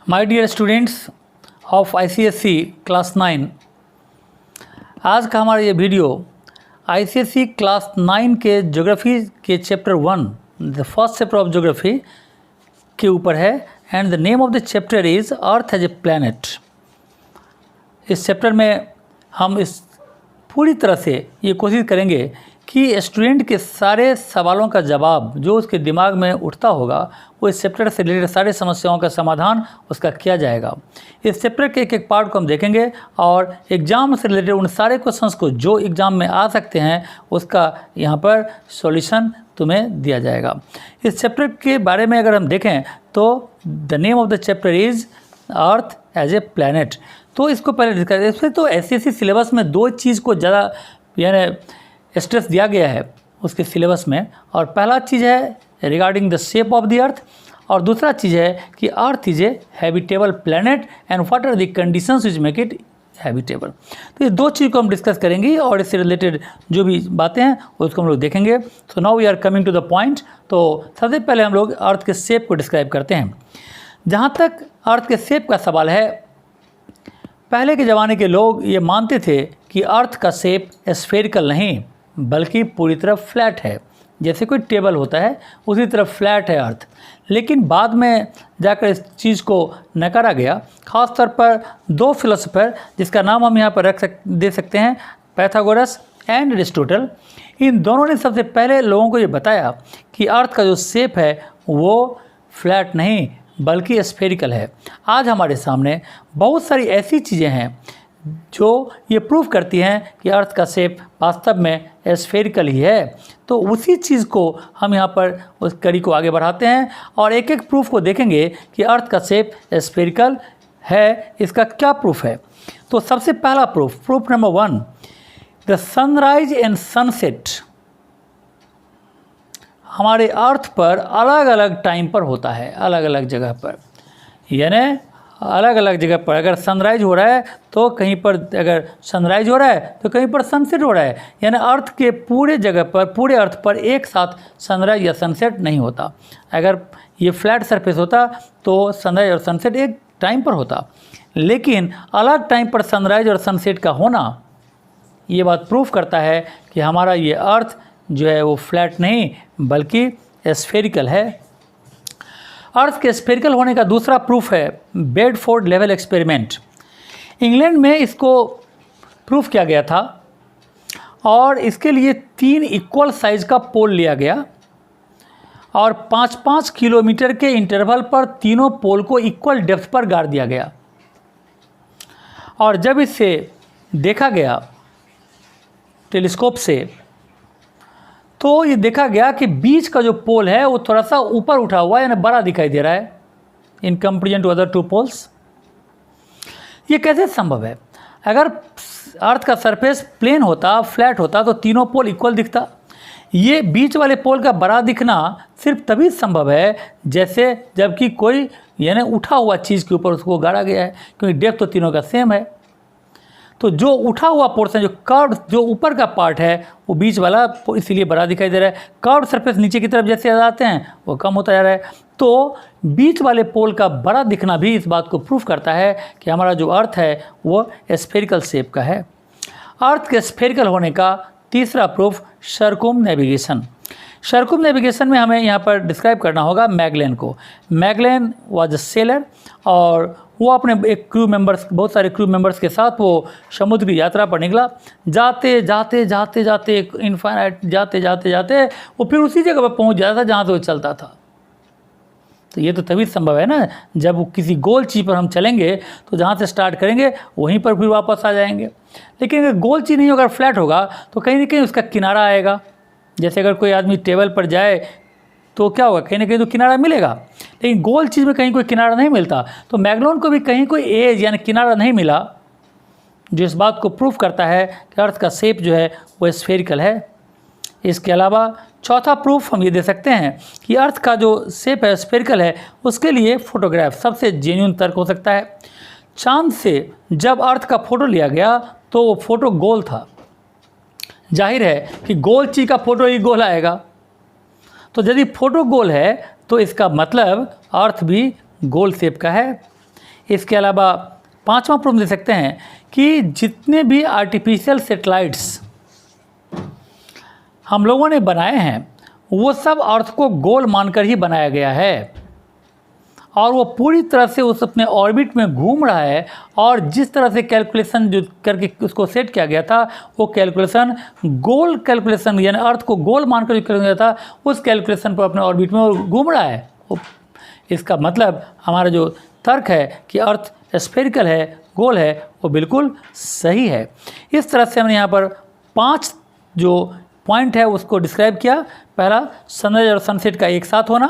My dear students of ICSE class 9, आज का हमारा ये वीडियो ICSE क्लास 9 के ज्योग्राफी के chapter 1 the first chapter of geography के ऊपर है and the name of the chapter is earth as a planet. इस चैप्टर में हम इस पूरी तरह से ये कोशिश करेंगे कि स्टूडेंट के सारे सवालों का जवाब जो उसके दिमाग में उठता होगा वो इस चैप्टर से रिलेटेड सारी समस्याओं का समाधान उसका किया जाएगा। इस चैप्टर के एक एक पार्ट को हम देखेंगे और एग्ज़ाम से रिलेटेड उन सारे क्वेश्चंस को जो एग्ज़ाम में आ सकते हैं उसका यहाँ पर सॉल्यूशन तुम्हें दिया जाएगा। इस चैप्टर के बारे में अगर हम देखें तो the name of the chapter is earth as a planet. तो इसको पहले डिस्कस इसमें तो SSC सिलेबस में दो चीज़ को ज़्यादा यानी स्ट्रेस दिया गया है उसके सिलेबस में, और पहला चीज़ है regarding the shape of the earth और दूसरा चीज़ है कि earth is a habitable planet and what are the conditions which make it habitable. तो ये दो चीज़ को हम डिस्कस करेंगे और इससे रिलेटेड जो भी बातें हैं उसको हम लोग देखेंगे। So now we are coming to the point. तो सबसे पहले हम लोग अर्थ के शेप को डिस्क्राइब करते हैं। जहाँ तक अर्थ के शेप का सवाल है, पहले के ज़माने के लोग ये मानते थे कि अर्थ का शेप स्फेरिकल नहीं बल्कि पूरी तरह फ्लैट है, जैसे कोई टेबल होता है उसी तरह फ्लैट है अर्थ। लेकिन बाद में जाकर इस चीज़ को नकारा गया, ख़ास तौर पर दो फिलोसोफर जिसका नाम हम यहाँ पर दे सकते हैं, पैथागोरस एंड एरिस्टोटल। इन दोनों ने सबसे पहले लोगों को ये बताया कि अर्थ का जो शेप है वो फ्लैट नहीं बल्कि स्फेरिकल है। आज हमारे सामने बहुत सारी ऐसी चीज़ें हैं जो ये प्रूव करती हैं कि अर्थ का शेप वास्तव में स्फेरिकल ही है। तो उसी चीज़ को हम यहाँ पर उस कड़ी को आगे बढ़ाते हैं और एक एक प्रूफ को देखेंगे कि अर्थ का शेप स्फेरिकल है, इसका क्या प्रूफ है। तो सबसे पहला proof number 1, the sunrise and sunset हमारे अर्थ पर अलग अलग टाइम पर होता है, अलग अलग जगह पर। यानी अलग अलग जगह पर अगर सनराइज हो रहा है तो कहीं पर, अगर सनराइज हो रहा है तो कहीं पर सनसेट हो रहा है। यानी अर्थ के पूरे जगह पर, पूरे अर्थ पर एक साथ सनराइज या सनसेट नहीं होता। अगर ये फ्लैट सरफेस होता तो सनराइज और सनसेट एक टाइम पर होता, लेकिन अलग टाइम पर सनराइज और सनसेट का होना ये बात प्रूफ करता है कि हमारा ये अर्थ जो है वो फ्लैट नहीं बल्कि स्फेरिकल है। अर्थ के स्फेरिकल होने का दूसरा प्रूफ है बेडफोर्ड लेवल एक्सपेरिमेंट। इंग्लैंड में इसको प्रूफ किया गया था और इसके लिए 3 इक्वल साइज का पोल लिया गया और 5-5 किलोमीटर के इंटरवल पर तीनों पोल को इक्वल डेप्थ पर गाड़ दिया गया। और जब इसे देखा गया टेलीस्कोप से तो ये देखा गया कि बीच का जो पोल है वो थोड़ा सा ऊपर उठा हुआ है, यानी बड़ा दिखाई दे रहा है in comparison to other 2 poles. ये कैसे संभव है? अगर अर्थ का सरफेस प्लेन होता, फ्लैट होता तो तीनों पोल इक्वल दिखता। ये बीच वाले पोल का बड़ा दिखना सिर्फ तभी संभव है जैसे जबकि कोई यानी उठा हुआ चीज़ के ऊपर उसको गाड़ा गया है, क्योंकि डेप्थ तो तीनों का सेम है। तो जो उठा हुआ पोर्शन, जो कर्व, जो ऊपर का पार्ट है वो बीच वाला इसीलिए बड़ा दिखाई दे रहा है। कर्व सरफेस नीचे की तरफ जैसे जाते हैं वो कम होता जा रहा है। तो बीच वाले पोल का बड़ा दिखना भी इस बात को प्रूफ करता है कि हमारा जो अर्थ है वो स्फेरिकल शेप का है। अर्थ के स्फेरिकल होने का तीसरा प्रूफ सर्कुमनेविगेशन। सर्कुमनेविगेशन में हमें यहाँ पर डिस्क्राइब करना होगा मैगलेन को। मैगलेन वाज अ सेलर और वो अपने एक क्रू मेंबर्स, बहुत सारे क्रू मेंबर्स के साथ वो समुद्र की यात्रा पर निकला। जाते जाते जाते जाते इनफाइनाइट जाते जाते जाते वो फिर उसी जगह पर पहुंच जाता था जहाँ से वो चलता था। तो ये तो तभी संभव है ना, जब वो किसी गोल चीज़ पर हम चलेंगे तो जहाँ से स्टार्ट करेंगे वहीं पर फिर वापस आ जाएंगे। लेकिन अगर गोल चीज़ नहीं होगा, फ्लैट होगा तो कहीं ना कहीं उसका किनारा आएगा। जैसे अगर कोई आदमी टेबल पर जाए तो क्या होगा, कहीं ना कहीं तो किनारा मिलेगा, लेकिन गोल चीज़ में कहीं कोई किनारा नहीं मिलता। तो मैगलोन को भी कहीं कोई एज यानी किनारा नहीं मिला, जो इस बात को प्रूफ करता है कि अर्थ का शेप जो है वो स्फेरिकल है। इसके अलावा चौथा प्रूफ हम ये दे सकते हैं कि अर्थ का जो शेप है स्फेरिकल है, उसके लिए फोटोग्राफ सबसे जेन्युइन तर्क हो सकता है। चांद से जब अर्थ का फ़ोटो लिया गया तो वो फ़ोटो गोल था। जाहिर है कि गोल चीज़ का फ़ोटो ही गोल आएगा। तो यदि फ़ोटो गोल है तो इसका मतलब अर्थ भी गोल शेप का है। इसके अलावा पांचवा प्रूफ दे सकते हैं कि जितने भी आर्टिफिशियल सैटेलाइट्स हम लोगों ने बनाए हैं वो सब अर्थ को गोल मानकर ही बनाया गया है और वो पूरी तरह से उस अपने ऑर्बिट में घूम रहा है और जिस तरह से कैलकुलेशन जो करके उसको सेट किया गया था वो कैलकुलेशन गोल कैलकुलेशन यानी अर्थ को गोल मानकर जो किया गया था उस कैलकुलेशन पर अपने ऑर्बिट में वो घूम रहा है। इसका मतलब हमारा जो तर्क है कि अर्थ स्फेरिकल है, गोल है, वो बिल्कुल सही है। इस तरह से हमने यहाँ पर 5 जो पॉइंट है उसको डिस्क्राइब किया। पहला, सनराइज और सनसेट का एक साथ होना,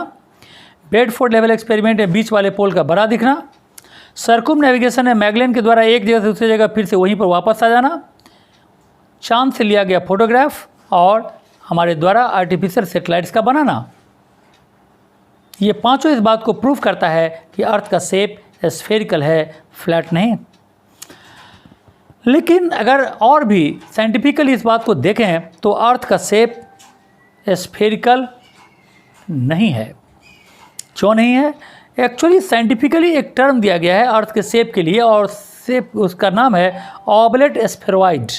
बेडफोर्ड लेवल एक्सपेरिमेंट में बीच वाले पोल का बड़ा दिखना, सर्कुम नेविगेशन में मैगलेन के द्वारा एक जगह से दूसरी जगह फिर से वहीं पर वापस आ जाना, चांद से लिया गया फोटोग्राफ और हमारे द्वारा आर्टिफिशियल सैटेलाइट्स का बनाना। ये पांचों इस बात को प्रूव करता है कि अर्थ का शेप स्फेरिकल है, फ्लैट नहीं। लेकिन अगर और भी साइंटिफिकली इस बात को देखें तो अर्थ का शेप स्फेरिकल नहीं है। क्यों नहीं है? एक्चुअली साइंटिफिकली एक टर्म दिया गया है अर्थ के शेप के लिए और शेप उसका नाम है ऑबलेट स्फेरॉइड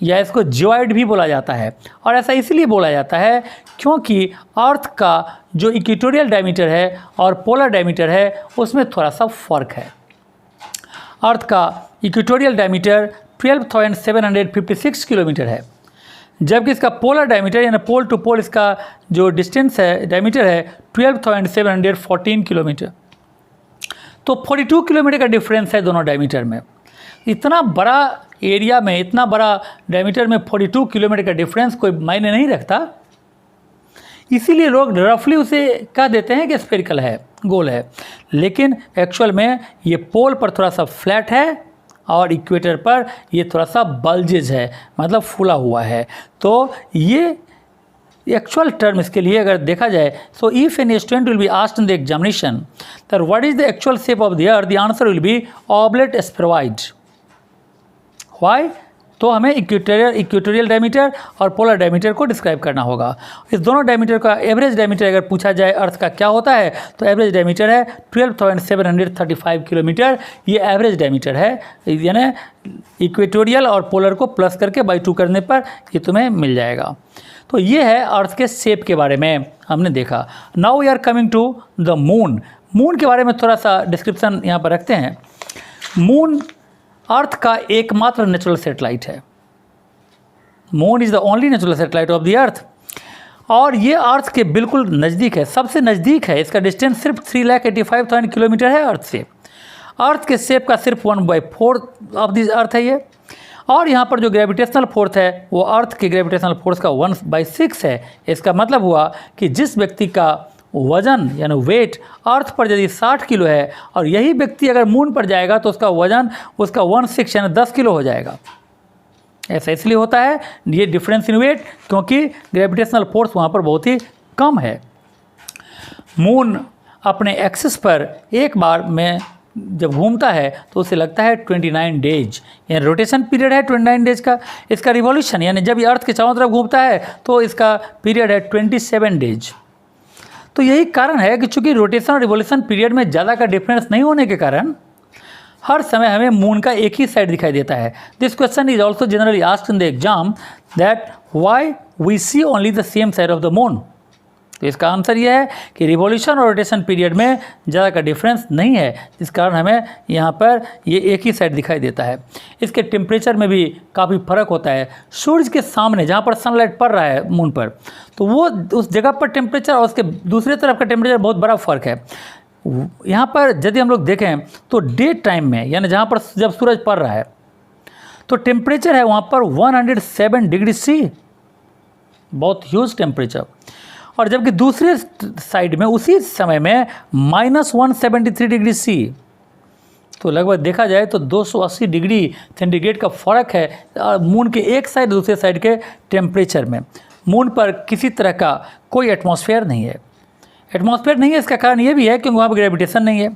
या इसको जियोइड भी बोला जाता है। और ऐसा इसलिए बोला जाता है क्योंकि अर्थ का जो इक्वेटोरियल डायमीटर है और पोलर डायमीटर है उसमें थोड़ा सा फ़र्क है। अर्थ का इक्वेटोरियल डायमीटर 12,756 किलोमीटर है, जबकि इसका पोलर डायमीटर यानी पोल टू पोल इसका जो डिस्टेंस है डायमीटर है 12,714 किलोमीटर। तो 42 किलोमीटर का डिफरेंस है दोनों डायमीटर में। इतना बड़ा एरिया में इतना बड़ा डायमीटर में 42 किलोमीटर का डिफरेंस कोई मायने नहीं रखता, इसीलिए लोग रफली उसे कह देते हैं कि स्फेरिकल है, गोल है। लेकिन एक्चुअल में ये पोल पर थोड़ा सा फ्लैट है और इक्वेटर पर ये थोड़ा सा बल्जेज है, मतलब फूला हुआ है। तो ये एक्चुअल टर्म इसके लिए अगर देखा जाए, so if an student will be asked in the examination that what is the actual shape of the earth, the answer will be oblate spheroid. Why? तो हमें इक्वेटोरियल डायमीटर और पोलर डायमीटर को describe करना होगा। इस दोनों diameter का average diameter अगर पूछा जाए अर्थ का क्या होता है तो एवरेज डायमीटर है 12,735 किलोमीटर। ये एवरेज डायमीटर है, यानी इक्वेटोरियल और पोलर को प्लस करके बाई 2 करने पर ये तुम्हें मिल जाएगा। तो ये है अर्थ के शेप के बारे में हमने देखा। Now we are coming to the moon. Moon के बारे में थोड़ा सा डिस्क्रिप्शन यहाँ पर रखते हैं। मून अर्थ का एकमात्र नेचुरल सैटेलाइट है। Moon is the only natural satellite of the earth और ये अर्थ के बिल्कुल नज़दीक है, सबसे नज़दीक है। इसका डिस्टेंस सिर्फ 3,85,000 किलोमीटर है अर्थ से। अर्थ के शेप का सिर्फ 1/4 ऑफ दिस अर्थ है ये। और यहाँ पर जो ग्रेविटेशनल फोर्स है वो अर्थ के ग्रेविटेशनल फोर्स का 1/6 है। इसका मतलब हुआ कि जिस व्यक्ति का वज़न यानी वेट अर्थ पर यदि 60 किलो है और यही व्यक्ति अगर मून पर जाएगा तो उसका वज़न उसका 1/6 यानी 10 किलो हो जाएगा। ऐसा इसलिए होता है ये डिफरेंस इन वेट क्योंकि ग्रेविटेशनल फोर्स वहाँ पर बहुत ही कम है। मून अपने एक्सिस पर एक बार में जब घूमता है तो उसे लगता है 29 डेज, यानी रोटेशन पीरियड है 29 डेज का। इसका रिवॉल्यूशन यानी जब ये अर्थ के चारों तरफ घूमता है तो इसका पीरियड है 27 डेज। तो यही कारण है कि चूंकि रोटेशन और रिवॉल्यूशन पीरियड में ज़्यादा का डिफरेंस नहीं होने के कारण हर समय हमें मून का एक ही साइड दिखाई देता है। This question is also generally asked in the exam that why we see only the same side of the moon. तो इसका आंसर यह है कि रिवॉल्यूशन और रोटेशन पीरियड में ज़्यादा का डिफरेंस नहीं है, जिस कारण हमें यहाँ पर ये एक ही साइड दिखाई देता है। इसके टेम्परेचर में भी काफ़ी फ़र्क होता है। सूरज के सामने जहाँ पर सनलाइट पड़ रहा है मून पर, तो वो उस जगह पर टेम्परेचर और उसके दूसरे तरफ का टेम्परेचर बहुत बड़ा फ़र्क है। यहाँ पर यदि हम लोग देखें तो डे टाइम में यानी जहाँ पर जब सूरज पड़ रहा है तो टेम्परेचर है वहाँ पर 107 डिग्री सी, बहुत ह्यूज टेम्परेचर। और जबकि दूसरे साइड में उसी समय में -173 डिग्री सी, तो लगभग देखा जाए तो 280 डिग्री सेंटीग्रेड का फ़र्क है मून के एक साइड दूसरे साइड के टेम्परेचर में। मून पर किसी तरह का कोई एटमॉस्फेयर नहीं है। एटमॉस्फेयर नहीं है इसका कारण ये भी है क्योंकि वहाँ पर ग्रेविटेशन नहीं है।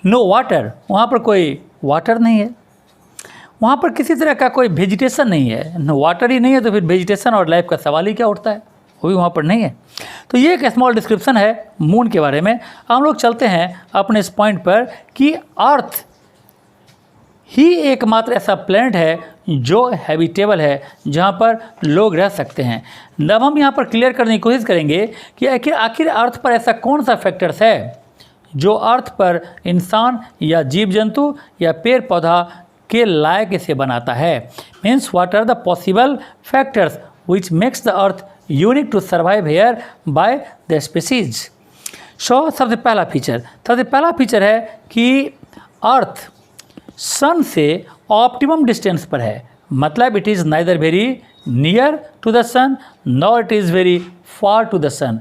नो वाटर, वहाँ पर कोई वाटर नहीं है। वहाँ पर किसी तरह का कोई वेजिटेशन नहीं है। नो वाटर ही नहीं है तो फिर वेजिटेशन और लाइफ का सवाल ही क्या उठता है। वो भी वहाँ पर नहीं है। तो ये एक स्मॉल डिस्क्रिप्शन है मून के बारे में। हम लोग चलते हैं अपने इस पॉइंट पर कि अर्थ ही एकमात्र ऐसा प्लैनेट है जो हैबिटेबल है, जहाँ पर लोग रह सकते हैं। अब हम यहाँ पर क्लियर करने की कोशिश करेंगे कि आखिर अर्थ पर ऐसा कौन सा फैक्टर्स है जो अर्थ पर इंसान या जीव जंतु या पेड़ पौधा के लायक इसे बनाता है। Means what are the possible factors which makes the earth unique to survive here by the species. सबसे पहला फीचर है कि अर्थ सन से ऑप्टिमम डिस्टेंस पर है, मतलब it is neither very near to the sun nor it is very far to the sun.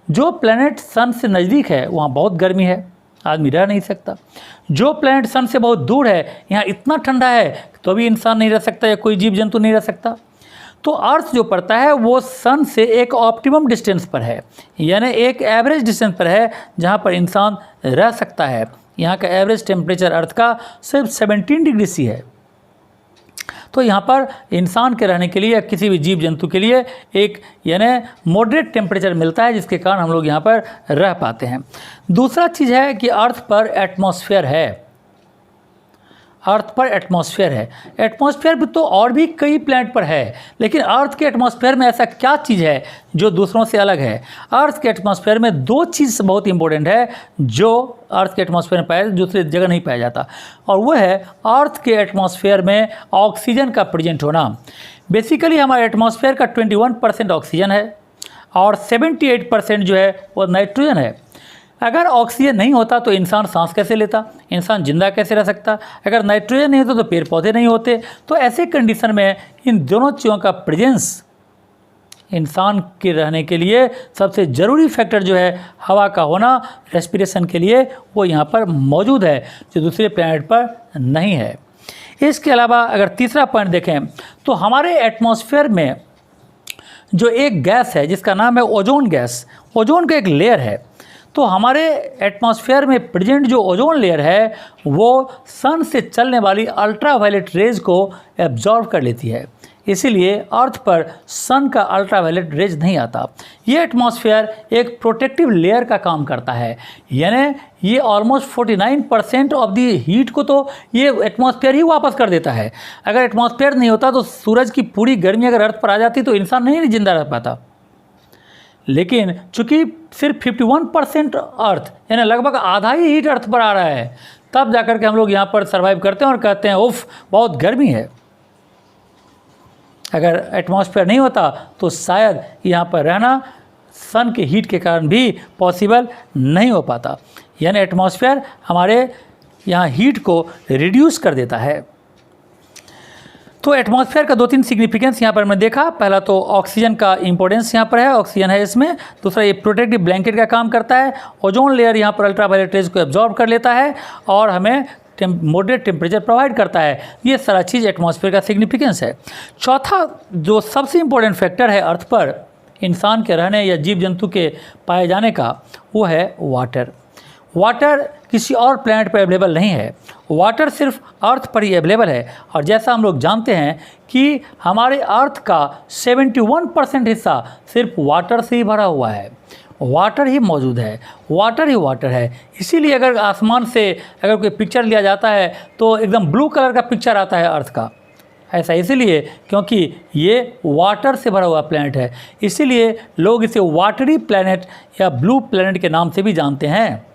जो planet सन से नज़दीक है वहाँ बहुत गर्मी है, आदमी रह नहीं सकता। जो प्लैनेट सन से बहुत दूर है, यहाँ इतना ठंडा है तो भी इंसान नहीं रह सकता या कोई जीव जंतु नहीं रह सकता। तो अर्थ जो पड़ता है वो सन से एक ऑप्टिमम डिस्टेंस पर है, यानी एक एवरेज डिस्टेंस पर है जहाँ पर इंसान रह सकता है। यहाँ का एवरेज टेम्परेचर अर्थ का सिर्फ 17 डिग्री सी है। तो यहाँ पर इंसान के रहने के लिए या किसी भी जीव जंतु के लिए एक यानी मॉडरेट टेम्परेचर मिलता है, जिसके कारण हम लोग यहाँ पर रह पाते हैं। दूसरा चीज़ है कि अर्थ पर एटमॉस्फेयर है। अर्थ पर एटमॉस्फेयर है। एटमॉस्फेयर भी तो और भी कई प्लैनेट पर है, लेकिन अर्थ के एटमॉस्फेयर में ऐसा क्या चीज़ है जो दूसरों से अलग है। अर्थ के एटमॉस्फेयर में दो चीज़ बहुत इंपॉर्टेंट है जो अर्थ के एटमॉस्फेयर में पाया दूसरी जगह नहीं पाया जाता, और वो है अर्थ के एटमॉस्फेयर में ऑक्सीजन का प्रेजेंट होना। बेसिकली हमारे एटमॉस्फेयर का 21% ऑक्सीजन है और 78% जो है वो नाइट्रोजन है। अगर ऑक्सीजन नहीं होता तो इंसान सांस कैसे लेता, इंसान जिंदा कैसे रह सकता। अगर नाइट्रोजन नहीं होता तो पेड़ पौधे नहीं होते। तो ऐसे कंडीशन में इन दोनों चीज़ों का प्रेजेंस इंसान के रहने के लिए सबसे ज़रूरी फैक्टर जो है हवा का होना रेस्पिरेशन के लिए, वो यहाँ पर मौजूद है जो दूसरे प्लैनेट पर नहीं है। इसके अलावा अगर तीसरा पॉइंट देखें तो हमारे एटमॉस्फेयर में जो एक गैस है जिसका नाम है ओजोन गैस, ओजोन का एक लेयर है। तो हमारे एटमॉस्फेयर में प्रेजेंट जो ओजोन लेयर है वो सन से चलने वाली अल्ट्रावायलेट रेज को एब्जॉर्व कर लेती है, इसीलिए अर्थ पर सन का अल्ट्रावायलेट रेज नहीं आता। ये एटमॉस्फेयर एक प्रोटेक्टिव लेयर का काम करता है, यानी ये ऑलमोस्ट 49% ऑफ दी हीट को तो ये एटमॉस्फेयर ही वापस कर देता है। अगर एटमॉस्फेयर नहीं होता तो सूरज की पूरी गर्मी अगर अर्थ पर आ जाती तो इंसान नहीं जिंदा रह पाता। लेकिन चूंकि सिर्फ 51% अर्थ यानी लगभग आधा ही हीट अर्थ पर आ रहा है, तब जाकर के हम लोग यहाँ पर सर्वाइव करते हैं और कहते हैं उफ बहुत गर्मी है। अगर एटमॉस्फेयर नहीं होता तो शायद यहाँ पर रहना सन के हीट के कारण भी पॉसिबल नहीं हो पाता। यानी एटमॉस्फेयर हमारे यहाँ हीट को रिड्यूस कर देता है। तो एटमॉस्फेयर का 2-3 सिग्निफिकेंस यहाँ पर हमने देखा। पहला तो ऑक्सीजन का इंपॉर्टेंस यहाँ पर है, ऑक्सीजन है इसमें। दूसरा ये प्रोटेक्टिव ब्लैंकेट का काम करता है। ओजोन लेयर यहाँ पर अल्ट्रावायलेट रेज को एब्जॉर्ब कर लेता है और हमें मॉडरेट टेम्परेचर प्रोवाइड करता है। ये सारा चीज़ एटमॉस्फेयर का सिग्निफिकेंस है। चौथा जो सबसे इम्पोर्टेंट फैक्टर है अर्थ पर इंसान के रहने या जीव जंतु के पाए जाने का, वो है वाटर। वाटर किसी और प्लैनेट पर अवेलेबल नहीं है, वाटर सिर्फ अर्थ पर ही अवेलेबल है। और जैसा हम लोग जानते हैं कि हमारे अर्थ का 71% हिस्सा सिर्फ वाटर से ही भरा हुआ है, वाटर ही मौजूद है, वाटर ही वाटर है। इसीलिए अगर आसमान से अगर कोई पिक्चर लिया जाता है तो एकदम ब्लू कलर का पिक्चर आता है अर्थ का। ऐसा इसीलिए क्योंकि ये वाटर से भरा हुआ प्लैनेट है, इसीलिए लोग इसे वाटरी प्लैनेट या ब्लू प्लैनेट के नाम से भी जानते हैं।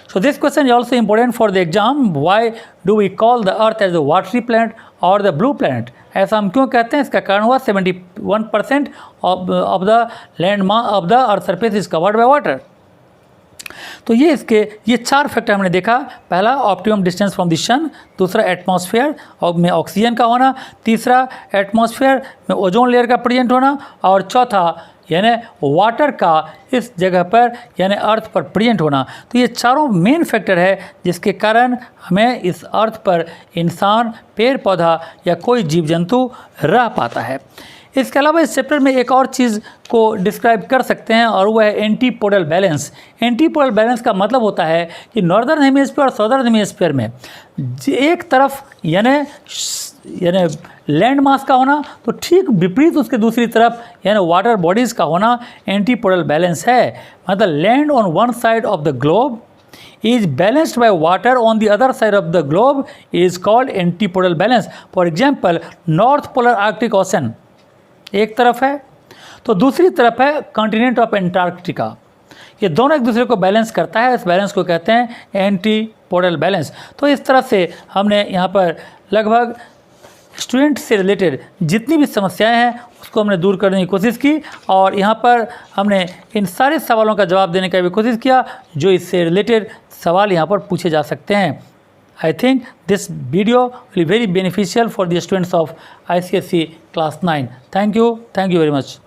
So this question is also important for the exam. Why do we call the Earth as the watery planet or the blue planet? ऐसा हम क्यों कहते हैं? इसका कारण हुआ 71% of the land of the Earth surface is covered by water. तो ये 4 फैक्टर हमने देखा। पहला ऑप्टिमम डिस्टेंस फ्रॉम द सन, दूसरा एटमॉस्फेयर और में ऑक्सीजन का होना, तीसरा एटमॉस्फेयर में ओजोन लेयर का प्रेजेंट होना, और चौथा यानी वाटर का इस जगह पर यानी अर्थ पर प्रेजेंट होना। तो ये चारों मेन फैक्टर है जिसके कारण हमें इस अर्थ पर इंसान, पेड़ पौधा या कोई जीव जंतु रह पाता है। इसके अलावा इस चैप्टर में एक और चीज़ को डिस्क्राइब कर सकते हैं और वह है एंटीपोडल बैलेंस। एंटीपोडल बैलेंस का मतलब होता है कि नॉर्दर्न हेमिस्फीयर और साउदर्न हेमिस्फीयर में एक तरफ यानी यानी लैंड मास का होना, तो ठीक विपरीत उसके दूसरी तरफ यानी वाटर बॉडीज़ का होना एंटीपोडल बैलेंस है। मतलब land on one side of the globe is balanced by water on the other side of the globe is called antipodal balance. For example, North Polar Arctic Ocean एक तरफ है तो दूसरी तरफ है कॉन्टिनेंट ऑफ एंटार्क्टिका। ये दोनों एक दूसरे को बैलेंस करता है, इस बैलेंस को कहते हैं एंटीपोडल बैलेंस। तो इस तरह से हमने यहाँ पर लगभग स्टूडेंट से रिलेटेड जितनी भी समस्याएं हैं उसको हमने दूर करने की कोशिश की और यहाँ पर हमने इन सारे सवालों का जवाब देने का भी कोशिश किया जो इससे रिलेटेड सवाल यहाँ पर पूछे जा सकते हैं। I think this video will be very beneficial for the students of ICSE class 9। Thank you very much.